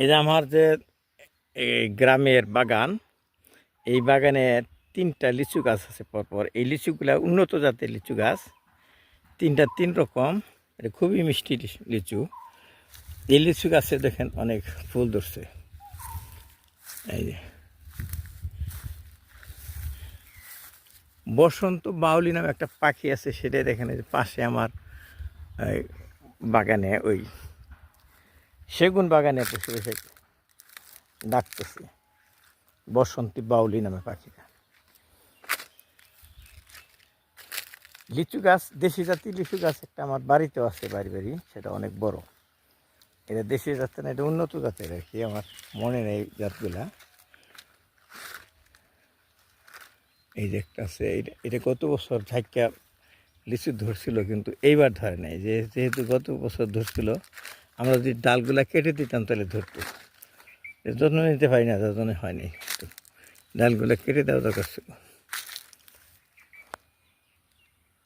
এই যে আমার যে গ্রামের বাগান, এই বাগানে 3টা লিচু গাছ আছে পরপর। এই লিচুগুলা উন্নত জাতের লিচু গাছ, 3টা 3 রকম। এটা খুবই মিষ্টি লিচু। এই লিচু গাছে দেখেন অনেক ফুল ধরছে। এই যে বসন্ত বাউলি নামে একটা পাখি আছে, সেটাই দেখেন এই যে পাশে আমার বাগানে, ওই সেগুন বাগানে বসে বসে ডাকতেছে। বসন্তী বাউলি নামে পাখিটা। লিচু গাছ, দেশি জাতির লিচু গাছ একটা আমার বাড়িতেও আছে, বাড়ি সেটা অনেক বড়। এটা দেশি জাতের না, এটা উন্নত জাতের আর কি, আমার মনে নেই জাতগুলা। এই যে একটা আছে, এটা গত বছর ঝাঁকা লিচু ধরছিল, কিন্তু এইবার ধরে নাই। যেহেতু গত বছর ধরছিল, আমরা যদি ডালগুলা কেটে দিতাম তাহলে ধরতো। যত্ন নিতে পারি না, যত্ন হয়নি, ডালগুলা কেটে দেওয়া দরকার ছিল।